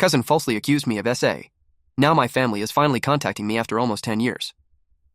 Cousin falsely accused me of SA. Now my family is finally contacting me after almost 10 years.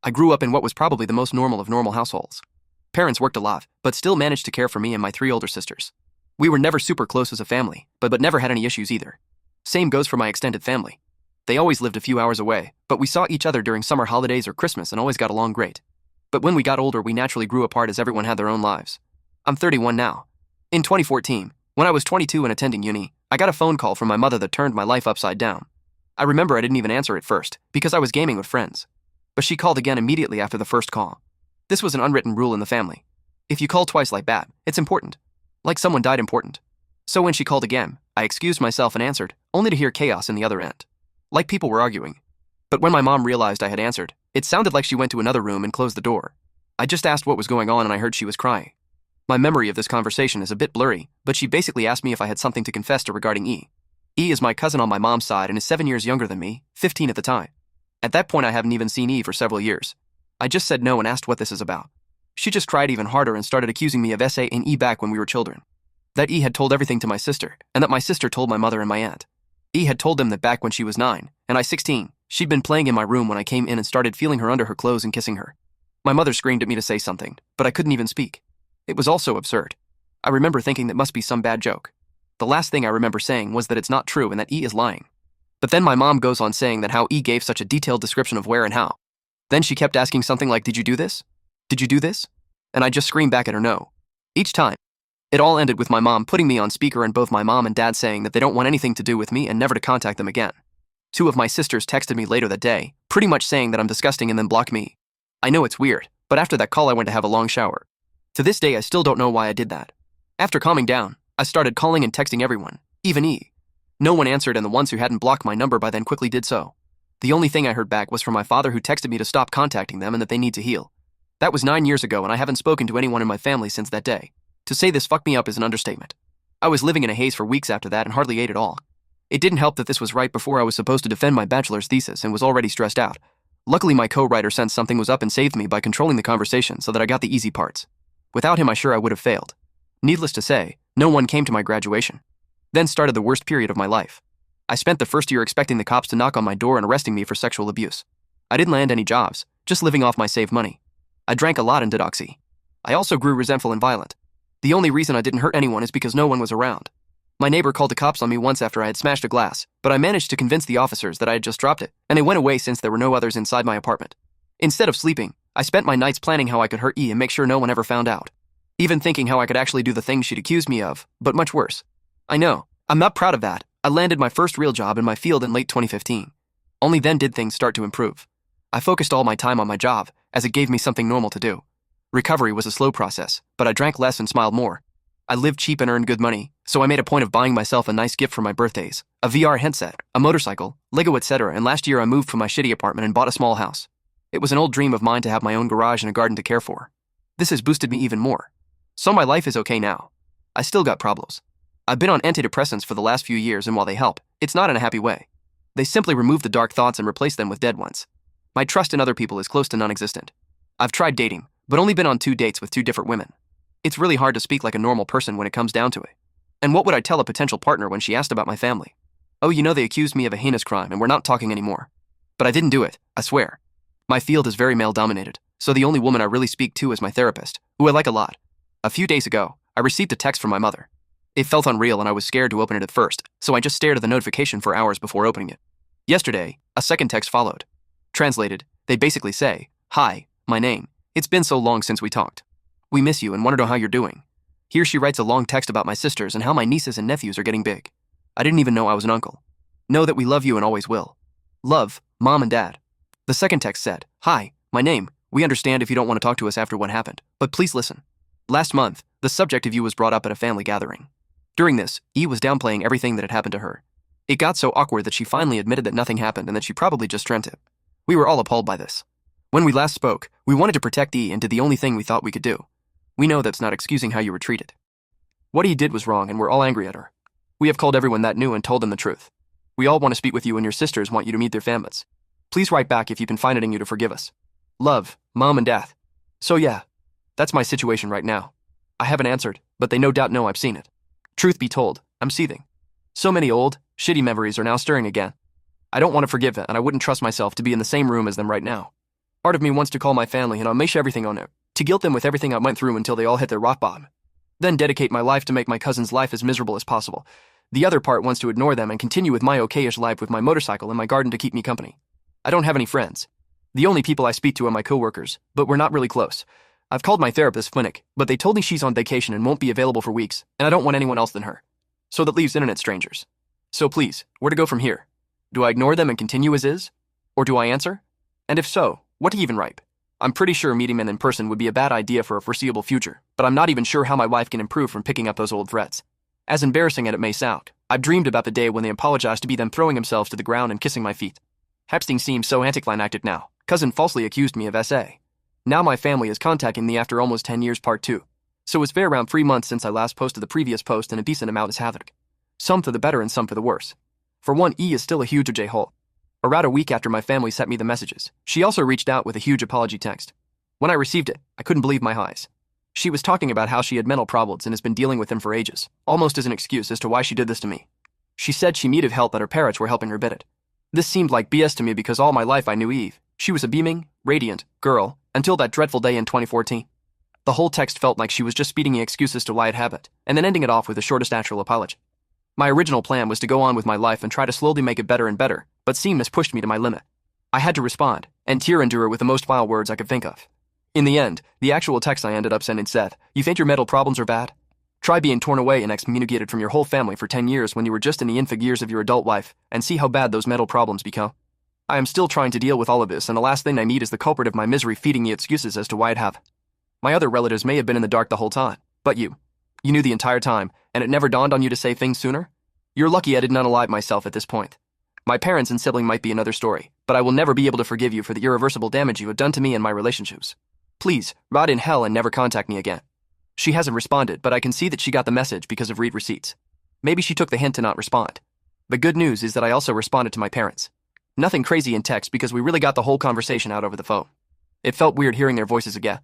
I grew up in what was probably the most normal of normal households. Parents worked a lot, but still managed to care for me and my 3 older sisters. We were never super close as a family, but never had any issues either. Same goes for my extended family. They always lived a few hours away, but we saw each other during summer holidays or Christmas and always got along great. But when we got older, we naturally grew apart as everyone had their own lives. I'm 31 now. In 2014, when I was 22 and attending uni, I got a phone call from my mother that turned my life upside down. I remember I didn't even answer at first, because I was gaming with friends. But she called again immediately after the first call. This was an unwritten rule in the family. If you call twice like that, it's important. Like someone died important. So when she called again, I excused myself and answered, only to hear chaos in the other end. Like people were arguing. But when my mom realized I had answered, it sounded like she went to another room and closed the door. I just asked what was going on and I heard she was crying. My memory of this conversation is a bit blurry, but she basically asked me if I had something to confess to regarding E. E is my cousin on my mom's side and is 7 years younger than me, 15 at the time. At that point I haven't even seen E for several years. I just said no and asked what this is about. She just cried even harder and started accusing me of SA and E back when we were children. That E had told everything to my sister, and that my sister told my mother and my aunt. E had told them that back when she was 9, and I 16, she'd been playing in my room when I came in and started feeling her under her clothes and kissing her. My mother screamed at me to say something, but I couldn't even speak. It was all so absurd. I remember thinking that must be some bad joke. The last thing I remember saying was that it's not true and that E is lying. But then my mom goes on saying that how E gave such a detailed description of where and how. Then she kept asking something like, "Did you do this? Did you do this?" And I just screamed back at her no. Each time. It all ended with my mom putting me on speaker and both my mom and dad saying that they don't want anything to do with me and never to contact them again. 2 of my sisters texted me later that day, pretty much saying that I'm disgusting and then blocked me. I know it's weird, but after that call I went to have a long shower. To this day I still don't know why I did that. After calming down, I started calling and texting everyone, even E. No one answered and the ones who hadn't blocked my number by then quickly did so. The only thing I heard back was from my father who texted me to stop contacting them and that they need to heal. That was 9 years ago and I haven't spoken to anyone in my family since that day. To say this fucked me up is an understatement. I was living in a haze for weeks after that and hardly ate at all. It didn't help that this was right before I was supposed to defend my bachelor's thesis and was already stressed out. Luckily my co-writer sensed something was up and saved me by controlling the conversation so that I got the easy parts. Without him I'm sure I would have failed. Needless to say, no one came to my graduation. Then started the worst period of my life. I spent the first year expecting the cops to knock on my door and arresting me for sexual abuse. I didn't land any jobs, just living off my saved money. I drank a lot and did oxy. I also grew resentful and violent. The only reason I didn't hurt anyone is because no one was around. My neighbor called the cops on me once after I had smashed a glass, but I managed to convince the officers that I had just dropped it, and they went away since there were no others inside my apartment. Instead of sleeping, I spent my nights planning how I could hurt E and make sure no one ever found out. Even thinking how I could actually do the things she'd accused me of, but much worse. I know, I'm not proud of that. I landed my first real job in my field in late 2015. Only then did things start to improve. I focused all my time on my job, as it gave me something normal to do. Recovery was a slow process, but I drank less and smiled more. I lived cheap and earned good money, so I made a point of buying myself a nice gift for my birthdays, a VR headset, a motorcycle, Lego, etc. And last year I moved from my shitty apartment and bought a small house. It was an old dream of mine to have my own garage and a garden to care for. This has boosted me even more. So my life is okay now. I still got problems. I've been on antidepressants for the last few years and while they help, it's not in a happy way. They simply remove the dark thoughts and replace them with dead ones. My trust in other people is close to non-existent. I've tried dating, but only been on 2 dates with 2 different women. It's really hard to speak like a normal person when it comes down to it. And what would I tell a potential partner when she asked about my family? Oh, you know they accused me of a heinous crime and we're not talking anymore. But I didn't do it, I swear. My field is very male-dominated, so the only woman I really speak to is my therapist, who I like a lot. A few days ago, I received a text from my mother. It felt unreal and I was scared to open it at first, so I just stared at the notification for hours before opening it. Yesterday, a second text followed. Translated, they basically say, "Hi, my name. It's been so long since we talked. We miss you and want to know how you're doing." Here she writes a long text about my sisters and how my nieces and nephews are getting big. I didn't even know I was an uncle. Know that we love you and always will. Love, Mom and Dad. The second text said, "Hi, my name. We understand if you don't want to talk to us after what happened, but please listen. Last month, the subject of you was brought up at a family gathering. During this, E was downplaying everything that had happened to her. It got so awkward that she finally admitted that nothing happened and that she probably just dreamt it. We were all appalled by this. When we last spoke, we wanted to protect E and did the only thing we thought we could do. We know that's not excusing how you were treated. What E did was wrong and we're all angry at her. We have called everyone that knew and told them the truth. We all want to speak with you and your sisters want you to meet their families. Please write back if you can find it in you to forgive us. Love, Mom and Dad." So yeah, that's my situation right now. I haven't answered, but they no doubt know I've seen it. Truth be told, I'm seething. So many old, Shitty memories are now stirring again. I don't want to forgive it, and I wouldn't trust myself to be in the same room as them right now. Part of me wants to call my family and unleash everything on them, to guilt them with everything I went through until they all hit their rock bottom. Then dedicate my life to make my cousin's life as miserable as possible. The other part wants to ignore them and continue with my okay-ish life with my motorcycle and my garden to keep me company. I don't have any friends. The only people I speak to are my coworkers, but we're not really close. I've called my therapist Flinnick, but they told me she's on vacation and won't be available for weeks, and I don't want anyone else than her. So that leaves internet strangers. So please, where to go from here? Do I ignore them and continue as is? Or do I answer? And if so, what to even write? I'm pretty sure meeting them in person would be a bad idea for a foreseeable future, but I'm not even sure how my wife can improve from picking up those old threats. As embarrassing as it may sound, I've dreamed about the day when they apologized to be them throwing themselves to the ground and kissing my feet. Hepstein seems so anticlimactic now. Cousin falsely accused me of SA. Now my family is contacting me after almost 10 years part 2. So it's been around 3 months since I last posted the previous post, and a decent amount is havoc. Some for the better and some for the worse. For one, E is still a huge J-hole. Around a week after my family sent me the messages, she also reached out with a huge apology text. When I received it, I couldn't believe my eyes. She was talking about how she had mental problems and has been dealing with them for ages, almost as an excuse as to why she did this to me. She said she needed help, that her parents were helping her bid it. This seemed like BS to me because all my life I knew Eve. She was a beaming, radiant girl until that dreadful day in 2014. The whole text felt like she was just speeding me excuses to lie it habit, and then ending it off with the shortest natural apology. My original plan was to go on with my life and try to slowly make it better and better, but seamless pushed me to my limit. I had to respond, and tear into her with the most vile words I could think of. In the end, the actual text I ended up sending said, "You think your mental problems are bad? Try being torn away and excommunicated from your whole family for 10 years when you were just in the infant years of your adult life, and see how bad those mental problems become. I am still trying to deal with all of this, and the last thing I need is the culprit of my misery feeding me excuses as to why it have. My other relatives may have been in the dark the whole time, but you knew the entire time, and it never dawned on you to say things sooner? You're lucky I did not unalive myself at this point. My parents and sibling might be another story, but I will never be able to forgive you for the irreversible damage you have done to me and my relationships. Please, rot in hell and never contact me again." She hasn't responded, but I can see that she got the message because of read receipts. Maybe she took the hint to not respond. The good news is that I also responded to my parents. Nothing crazy in text because we really got the whole conversation out over the phone. It felt weird hearing their voices again.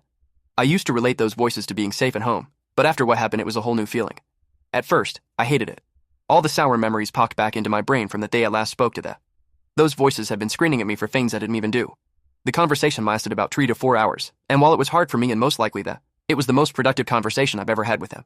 I used to relate those voices to being safe at home, but after what happened it was a whole new feeling. At first, I hated it. All the sour memories popped back into my brain from the day I last spoke to them. Those voices had been screaming at me for things I didn't even do. The conversation lasted about 3 to 4 hours, and while it was hard for me and most likely that, it was the most productive conversation I've ever had with them.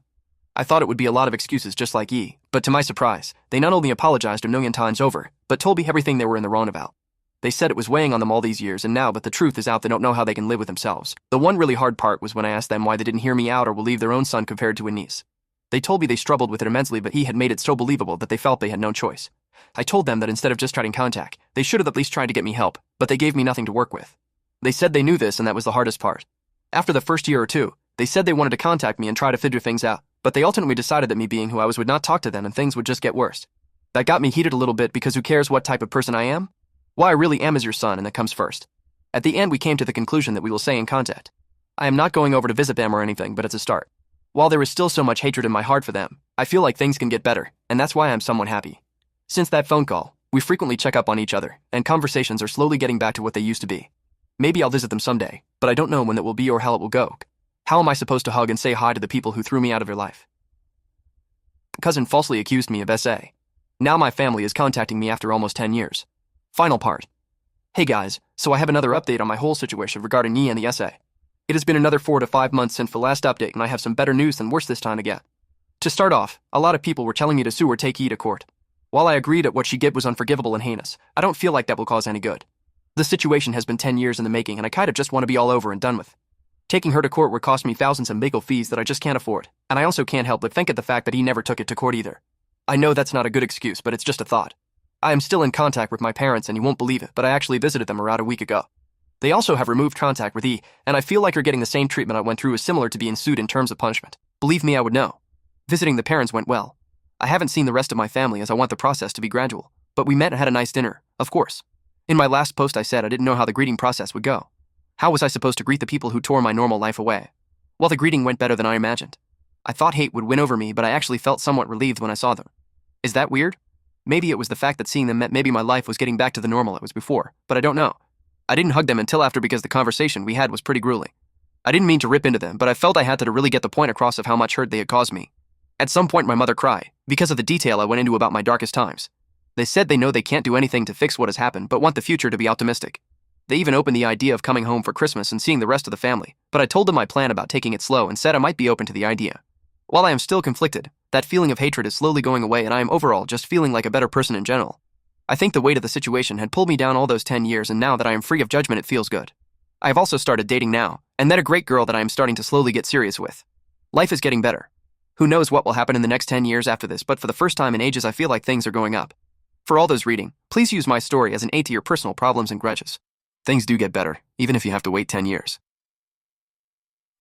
I thought it would be a lot of excuses just like E, but to my surprise, they not only apologized a million times over, but told me everything they were in the wrong about. They said it was weighing on them all these years, and now but the truth is out, they don't know how they can live with themselves. The one really hard part was when I asked them why they didn't hear me out or will leave their own son compared to a niece. They told me they struggled with it immensely, but he had made it so believable that they felt they had no choice. I told them that instead of just trying contact, they should have at least tried to get me help, but they gave me nothing to work with. They said they knew this, and that was the hardest part. After the first year or two, they said they wanted to contact me and try to figure things out, but they ultimately decided that me being who I was would not talk to them and things would just get worse. That got me heated a little bit because who cares what type of person I am? Why I really am is your son, and that comes first. At the end we came to the conclusion that we will stay in contact. I am not going over to visit them or anything, but it's a start. While there is still so much hatred in my heart for them, I feel like things can get better, and that's why I'm somewhat happy. Since that phone call, we frequently check up on each other, and conversations are slowly getting back to what they used to be. Maybe I'll visit them someday, but I don't know when that will be or how it will go. How am I supposed to hug and say hi to the people who threw me out of their life? Cousin falsely accused me of SA. Now my family is contacting me after almost 10 years. Final part. Hey guys, so I have another update on my whole situation regarding E and the SA. It has been another 4 to 5 months since the last update, and I have some better news than worse this time again. To start off, a lot of people were telling me to sue or take E to court. While I agreed that what she did was unforgivable and heinous, I don't feel like that will cause any good. The situation has been 10 years in the making, and I kind of just want to be all over and done with. Taking her to court would cost me thousands in legal fees that I just can't afford, and I also can't help but think of the fact that he never took it to court either. I know that's not a good excuse, but it's just a thought. I am still in contact with my parents, and you won't believe it, but I actually visited them around a week ago. They also have removed contact with E, and I feel like her getting the same treatment I went through is similar to being sued in terms of punishment. Believe me, I would know. Visiting the parents went well. I haven't seen the rest of my family as I want the process to be gradual, but we met and had a nice dinner, of course. In my last post I said I didn't know how the greeting process would go. How was I supposed to greet the people who tore my normal life away? Well, the greeting went better than I imagined. I thought hate would win over me, but I actually felt somewhat relieved when I saw them. Is that weird? Maybe it was the fact that seeing them meant maybe my life was getting back to the normal it was before, but I don't know. I didn't hug them until after because the conversation we had was pretty grueling. I didn't mean to rip into them, but I felt I had to really get the point across of how much hurt they had caused me. At some point my mother cried, because of the detail I went into about my darkest times. They said they know they can't do anything to fix what has happened, but want the future to be optimistic. They even opened the idea of coming home for Christmas and seeing the rest of the family, but I told them my plan about taking it slow and said I might be open to the idea. While I am still conflicted, that feeling of hatred is slowly going away and I am overall just feeling like a better person in general. I think the weight of the situation had pulled me down all those 10 years, and now that I am free of judgment it feels good. I have also started dating now, and met a great girl that I am starting to slowly get serious with. Life is getting better. Who knows what will happen in the next 10 years after this, but for the first time in ages I feel like things are going up. For all those reading, please use my story as an aid to your personal problems and grudges. Things do get better, even if you have to wait 10 years.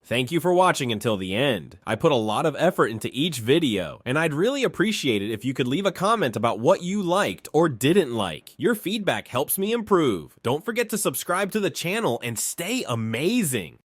Thank you for watching until the end. I put a lot of effort into each video, and I'd really appreciate it if you could leave a comment about what you liked or didn't like. Your feedback helps me improve. Don't forget to subscribe to the channel and stay amazing.